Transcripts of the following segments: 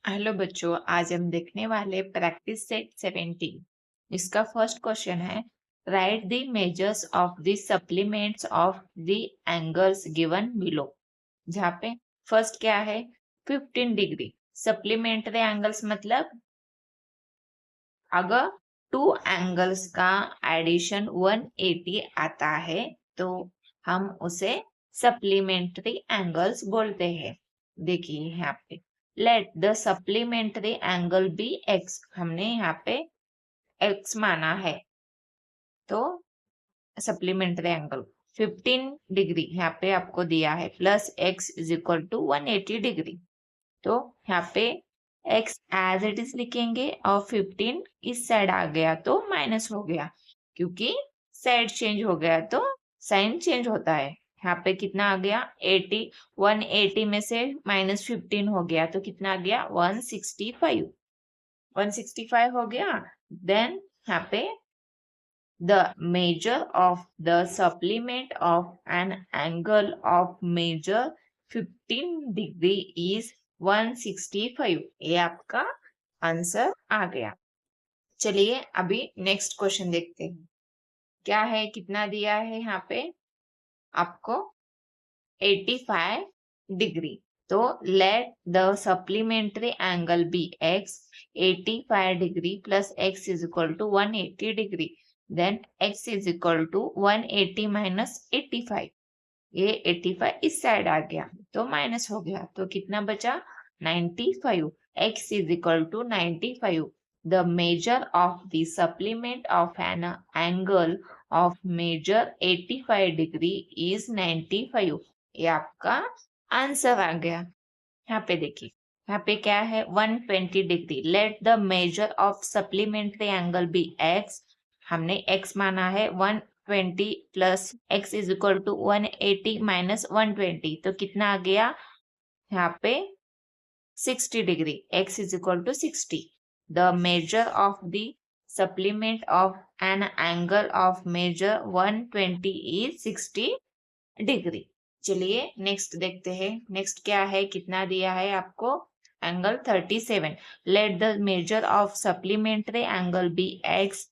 Hello बच्चों, आज हम देखने वाले प्रैक्टिस सेट 17। इसका फर्स्ट क्वेश्चन है, right the measures of the supplements of the angles given below. जहाँ पे फर्स्ट क्या है, 15 डिग्री। सप्लीमेंट्री एंगल्स मतलब अगर टू एंगल्स का एडिशन 180 आता है तो हम उसे सप्लीमेंट्री एंगल्स बोलते हैं। देखिए यहाँ पे let the supplementary angle be x, हमने यहाँ पे एक्स माना है तो सप्लीमेंट्री एंगल 15 डिग्री यहाँ पे आपको दिया है plus x is equal to 180 degree. तो यहाँ पे x एज इट इज लिखेंगे और 15 इस साइड आ गया तो माइनस हो गया, क्योंकि साइड चेंज हो गया तो साइन चेंज होता है। यहाँ पे कितना आ गया 80, 180 में से माइनस 15 हो गया तो कितना आ गया 165, 165 हो गया। देन यहाँ पे the measure of the supplement of an angle of measure 15 degree is 165। ये आपका आंसर आ गया। चलिए अभी नेक्स्ट क्वेश्चन देखते हैं क्या है, कितना दिया है यहाँ पे आपको 85 डिग्री। तो let the supplementary angle be x, 85 degree plus x is equal to 180 degree. Then x is equal to 180 minus 85। ये 85 इस साइड आ गया तो माइनस हो गया तो कितना बचा 95। x is equal to 95। The measure of the supplement of an angle of measure 85 degree is 95। ये आपका आंसर आ गया। यहाँ पे देखिए, यहाँ पे क्या है 120 degree. Let the measure of supplementary angle be x, हमने x माना है 120 plus x is equal to 180 minus 120 तो कितना आ गया यहाँ पे 60 degree. x is equal to 60। The measure of the supplement of an angle of measure 120 is 60 degree. चलिए नेक्स्ट देखते हैं। नेक्स्ट क्या है, कितना दिया है आपको angle 37। Let the measure of supplementary angle be x,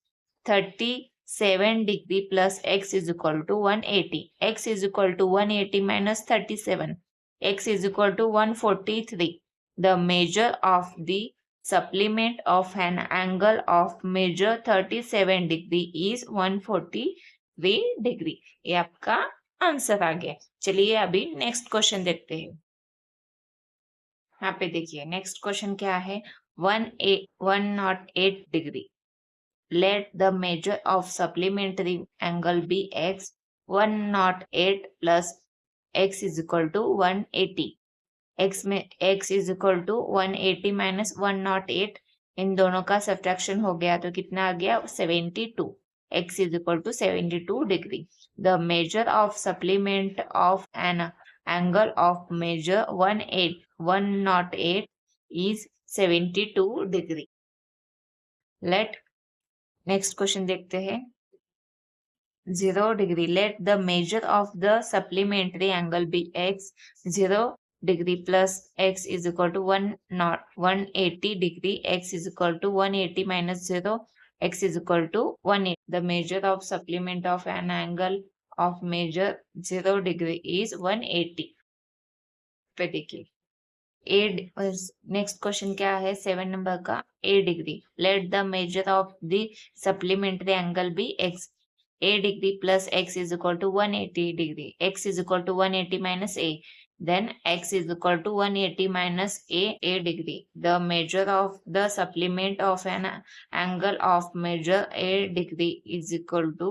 37 degree plus x is equal to 180। x is equal to 180 minus 37, x is equal to 143। The measure of the supplement of an angle of measure 37 degree is 143 degree. ये आपका answer आ गया। चलिए अभी next question देखते हैं। यहाँ पे देखिए नेक्स्ट क्वेश्चन क्या है, 108 degree. Let the measure of supplementary angle be x, 108 plus x is equal to 180। x में x is equal to 180 minus 108, इन दोनों का सब्ट्रैक्शन हो गया तो कितना आ गया 72। x is equal to 72 degree. The measure of supplement of an angle of measure 108 is 72 degree. Let next question देखते हैं 0 degree. Let the measure of the supplementary angle be x, 0 degree plus x is equal to 180 degree. x is equal to 180 minus 0, x is equal to 180। The measure of supplement of an angle of measure 0 degree is 180। पे देखिए next question क्या है 7 number का, 8 degree. Let the measure of the supplementary angle be x, 8 degree plus x is equal to 180 degree. x is equal to 180 minus a, then x is equal to 180 minus a degree. The measure of the supplement of an angle of measure a degree is equal to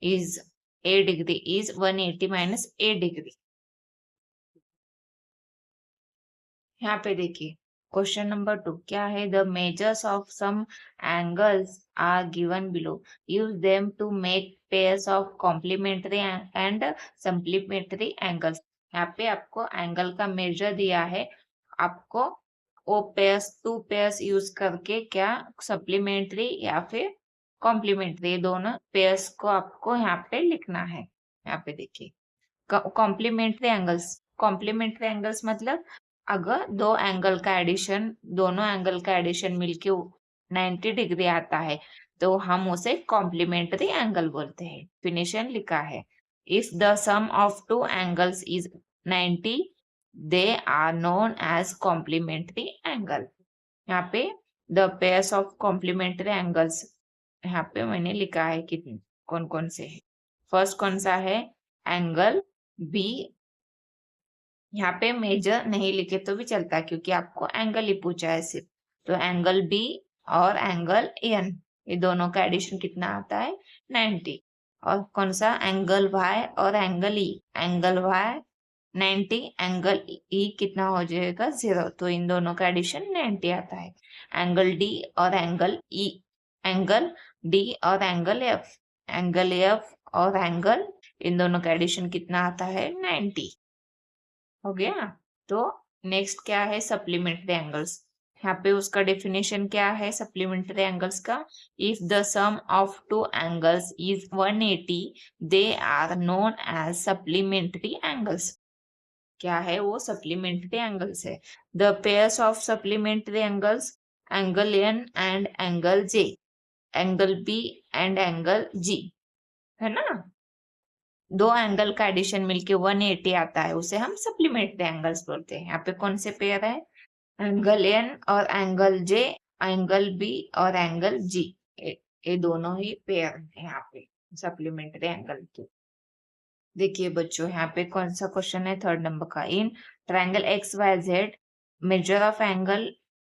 is a degree is 180 minus a degree. यहाँ पे देखिए question number 2 क्या है, the measures of some angles are given below, use them to make pairs of complementary and supplementary angles. यहाँ पे आपको angle का major दिया है, आपको वो पेयर्स 2 पेयर्स यूज करके क्या सप्लीमेंट्री या फिर कॉम्प्लीमेंट्री दोनों पेयर्स को आपको यहाँ पे लिखना है। यहाँ पे देखिए कॉम्प्लीमेंट्री एंगल्स मतलब अगर दो एंगल का एडिशन, दोनों एंगल का एडिशन मिलके 90 डिग्री आता है तो हम उसे कॉम्प्लीमेंट्री एंगल बोलते हैं। फिनिशन लिखा है, if the sum of two angles is 90 they are known as complementary angle. यहाँ पे the pairs of complementary angles, यहाँ पे मैंने लिखा है कितने कौन कौन से है। फर्स्ट कौन सा है, एंगल बी, यहाँ पे मेजर नहीं लिखे तो भी चलता है क्योंकि आपको एंगल ही पूछा है सिर्फ। तो एंगल बी और एंगल एन, ये दोनों का एडिशन कितना आता है 90। और कौन सा, एंगल वाई और angle E, angle Y 90, angle E कितना हो जाएगा 0, तो इन दोनों का एडिशन 90 आता है। एंगल डी और एंगल ई, एंगल डी और एंगल एफ और एंगल, इन दोनों का एडिशन कितना आता है 90। हो गया। तो नेक्स्ट क्या है, सप्लीमेंट्री एंगल्स। यहाँ पे उसका डेफिनेशन क्या है सप्लीमेंट्री एंगल्स का, if the sum of two angles is 180 they are known as supplementary angles. क्या है वो, सप्लीमेंट्री एंगल्स है। The pairs of supplementary angles, angle N and angle J, angle B and angle G, है ना। दो angle का addition मिलके 180 आता है, उसे हम सप्लीमेंट्री एंगल्स बोलते हैं। यहाँ पे कौन से पेयर है, एंगल एन और एंगल जे, एंगल बी और एंगल जी, ये दोनों ही पेयर है यहाँ पे सप्लीमेंट्री एंगल के। देखिए बच्चों, यहाँ पे कौन सा क्वेश्चन है, थर्ड नंबर का। In triangle X Y Z measure of angle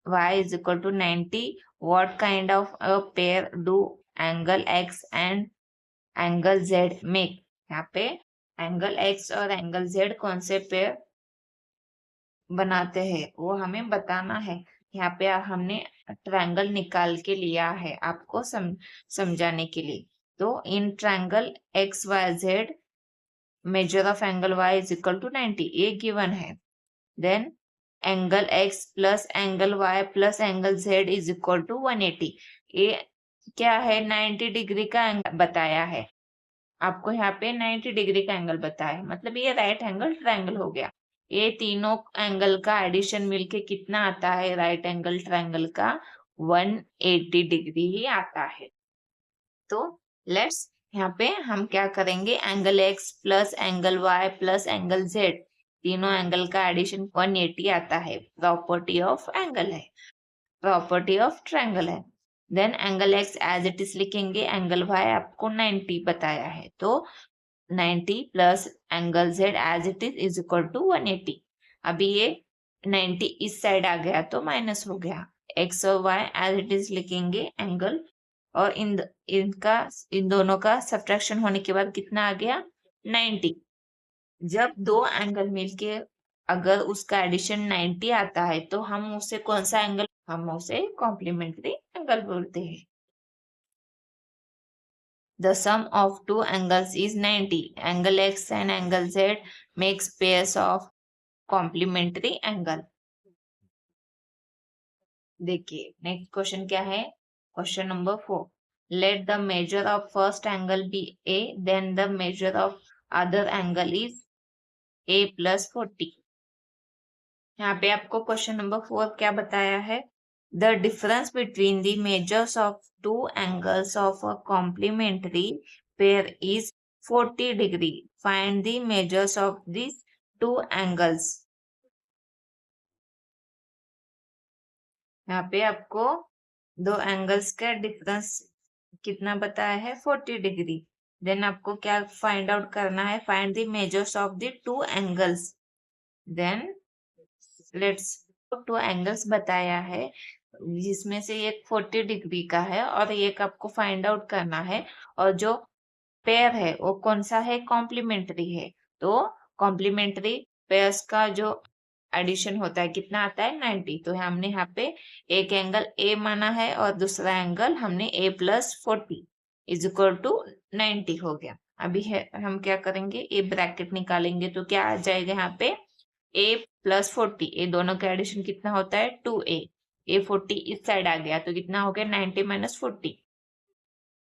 y is equal to 90, what kind of a pair do angle x and angle z make। यहाँ पे एंगल x और एंगल z कौन से pair बनाते हैं वो हमें बताना है। यहाँ पे हमने ट्रायंगल निकाल के लिया है आपको समझाने के लिए। तो in triangle X Y Z measure of angle y is equal to 90, ये गिवन है। Then angle x plus angle y plus angle z is equal to 180, ये क्या है 90 डिग्री का एंगल बताया है आपको। यहाँ पे 90 डिग्री का एंगल बताया है, मतलब ये राइट एंगल ट्रायंगल हो गया। ये तीनों एंगल का एडिशन मिलके कितना आता है राइट एंगल ट्रायंगल का, 180 डिग्री ही आता है। तो लेट्स यहाँ पे हम क्या करेंगे, angle x plus angle y plus angle z, तीनों एंगल का एडिशन 180 आता है। प्रॉपर्टी ऑफ एंगल है, प्रॉपर्टी ऑफ ट्रायंगल है। Then angle x as it is लिखेंगे, एंगल y आपको 90 बताया है, तो 90 plus angle z as it is equal to 180। अभी ये 90 इस साइड आ गया तो माइनस हो गया। x और y एज इट इज लिखेंगे एंगल, और इन दोनों का सब्ट्रैक्शन होने के बाद कितना आ गया 90। जब दो एंगल मिलके अगर उसका एडिशन 90 आता है तो हम उसे कौन सा एंगल, हम उसे कॉम्प्लीमेंट्री एंगल बोलते हैं। The sum of two angles is 90. Angle x and angle z makes pairs of complementary angle. देखिए नेक्स्ट क्वेश्चन क्या है, question number 4। Let the measure of first angle be a, then the measure of other angle is a plus 40। यहाँ पे आपको question number 4 क्या बताया है, the difference between the measures of two angles of a complementary pair is 40 degree. Find the measures of these two angles। यहाँ पे आपको दो एंगल्स का डिफरेंस कितना बताया है 40 डिग्री। देन आपको क्या फाइंड आउट करना है, find the measures of the two angles. Then let's, two angles बताया है जिसमें से एक 40 डिग्री का है और एक आपको फाइंड आउट करना है, और जो पेयर है वो कौन सा है, कॉम्प्लीमेंट्री है। तो कॉम्प्लीमेंट्री पेयर्स का जो एडिशन होता है कितना आता है 90। तो हमने यहाँ पे एक एंगल ए माना है और दूसरा एंगल हमने ए प्लस 40 इज इक्वल टू 90 हो गया। अभी है हम क्या करेंगे, ए ब्रैकेट निकालेंगे तो क्या आ जाएगा यहाँ पे a प्लस 40, ये दोनों का एडिशन कितना होता है 2a, a 40 इस साइड आ गया तो कितना हो गया 90 माइनस 40।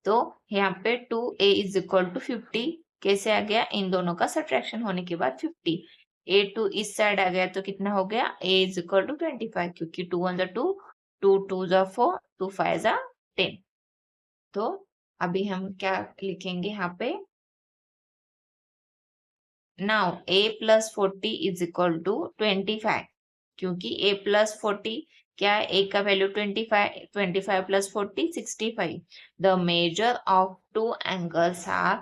तो यहाँ पे 2a इज इक्वल टू 50 कैसे आ गया, इन दोनों का सब्ट्रैक्शन होने के बाद 50। A2 इस साइड आ गया तो कितना हो गया, A इज इक्वल टू 25, क्योंकि 2 1 2, 2 2 4, 2 5 10। तो अभी हम क्या लिखेंगे यहाँ पे, now A plus 40 is equal to 25, क्योंकि A प्लस 40 क्या है, A का value 25, 25 plus 40 65। The measure of two angles are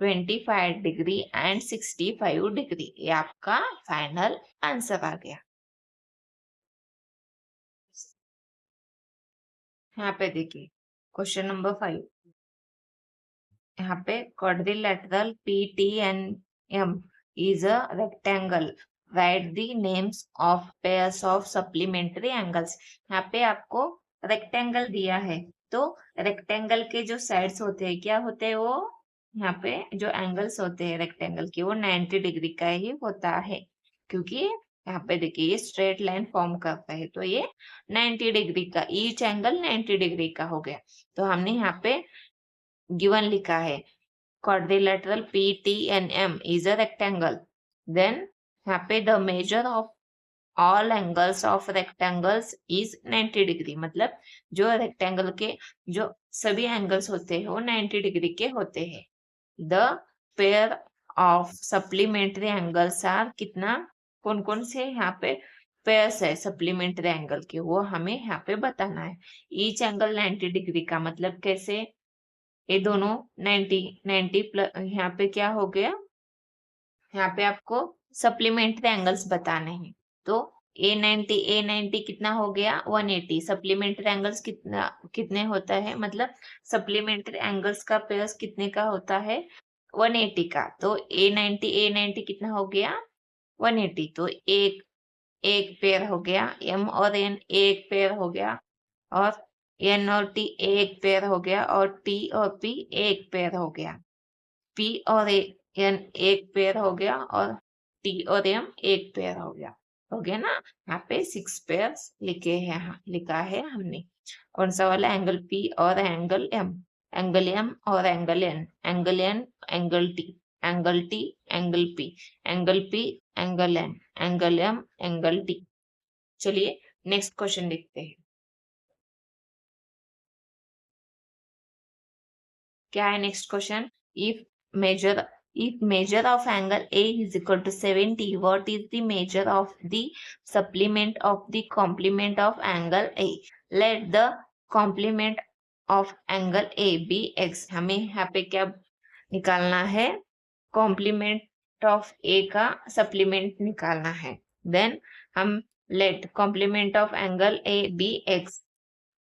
25 degree and 65 degree. ये आपका फाइनल आंसर आ गया। यहाँ पे देखिए क्वेश्चन नंबर 5, यहाँ पे quadrilateral PTNM is a rectangle. Write the names of pairs of supplementary angles. यहाँ पे आपको रेक्टेंगल दिया है, तो रेक्टेंगल के जो साइड्स होते हैं क्या होते हैं, वो यहाँ पे जो एंगल्स होते हैं रेक्टेंगल के वो 90 डिग्री का ही होता है, क्योंकि यहाँ पे देखिए ये स्ट्रेट लाइन फॉर्म करता है, तो ये 90 डिग्री का, ईच एंगल 90 डिग्री का हो गया। तो हमने यहाँ पे गिवन लिखा है quadrilateral PTNM is a rectangle. Then यहाँ पे the measure of all angles of rectangles is 90 degree, मतलब जो रेक्टेंगल के जो सभी एंगल्स होते हैं वो 90 डिग्री के होते हैं। The pair of supplementary angles are कितना, कौन कौन से यहाँ पे पेयर्स है सप्लीमेंट्री एंगल के, वो हमें यहाँ पे बताना है। ईच एंगल 90 डिग्री का मतलब कैसे, ये दोनों 90 प्लस, यहाँ पे क्या हो गया, यहाँ पे आपको सप्लीमेंट्री एंगल्स बताने हैं, तो A90 कितना हो गया 180। सप्लीमेंट्री एंगल्स कितने होता है, मतलब सप्लीमेंट्री एंगल्स का पेयर्स कितने का होता है 180 का, तो A90 कितना हो गया 180, तो एक पेयर हो गया, M और N एक पेयर हो गया, और N और T एक पेयर हो गया, और T और P एक पेयर हो गया, P और N एक पेयर हो गया, और T और M एक पेयर हो गया ना। यहाँ पे 6 पेयर्स लिखा है हमने। कौन सा वाला, एंगल P और एंगल M, एंगल M और angle N, angle N angle T, angle T angle P, angle P angle N, angle M angle T। चलिए नेक्स्ट क्वेश्चन देखते हैं, क्या है next question. If measure of angle A is equal to 70, what is the measure of the supplement of the complement of angle A? Let the complement of angle A be x। हमें यहाँ पे क्या निकालना है, complement of ए का supplement निकालना है। Then हम let complement of angle A be x,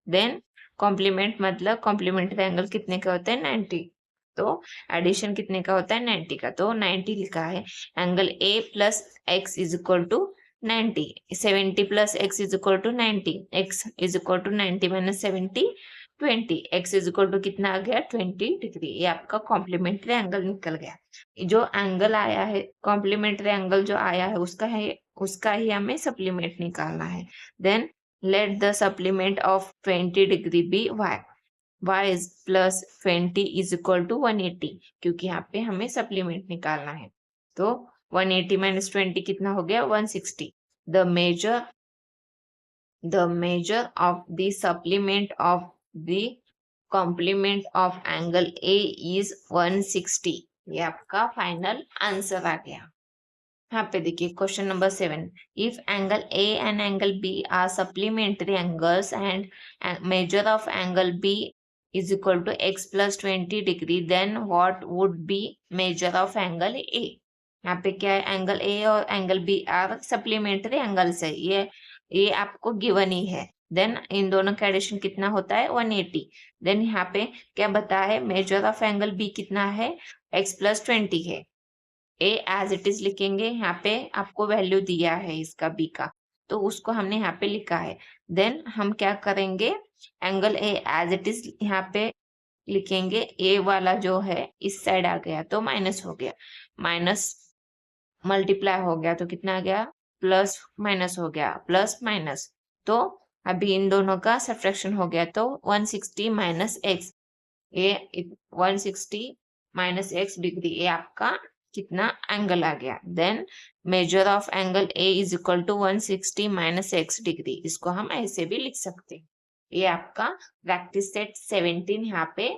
then complement मतलब कॉम्प्लीमेंट्री एंगल कितने का होता है 90, तो एडिशन कितने का होता है 90 का, तो 90 लिखा है। Angle A plus x is equal to 90, 70 plus x is equal to 90, x is equal to 90 minus 70 20, x is equal to कितना आ गया 20 डिग्री। ये आपका कॉम्प्लीमेंट्री एंगल निकल गया। जो एंगल आया है कॉम्प्लीमेंट्री एंगल जो आया है उसका ही हमें सप्लीमेंट निकालना है। Then let the supplement of 20 degree be y, y is plus 20 is equal to 180, क्योंकि यहाँ पे हमें सप्लीमेंट निकालना है, तो 180 minus 20 कितना हो गया 160। the measure of the supplement of the complement of angle A is 160। ये आपका फाइनल आंसर आ गया। यहाँ पे देखिए question number 7, if angle A and angle B are supplementary angles and measure of angle B is equal to x plus 20 degree, then what would be measure of angle A। यहाँ पे क्या है, angle A और angle B are supplementary angles है, ये आपको given ही है। Then in दोनों का एडिशन कितना होता है 180। देन यहाँ पे क्या बता है, मेजर ऑफ एंगल B कितना है x प्लस 20 है। ए एज इट इज लिखेंगे, यहाँ पे आपको वैल्यू दिया है इसका बी का, तो उसको हमने यहाँ पे लिखा है। देन हम क्या करेंगे, angle A as it is यहाँ पे लिखेंगे, ए वाला जो है इस साइड आ गया तो माइनस हो गया, माइनस मल्टीप्लाई हो गया तो कितना आ गया प्लस माइनस हो गया, प्लस माइनस, तो अभी इन दोनों का सब्ट्रैक्शन हो गया, तो 160 माइनस एक्स, ये 160 माइनस एक्स डिग्री, ये आपका कितना एंगल आ गया। Then measure of angle A is equal to 160 minus x degree, इसको हम ऐसे भी लिख सकते हैं। ये आपका प्रैक्टिस सेट 17 यहाँ पे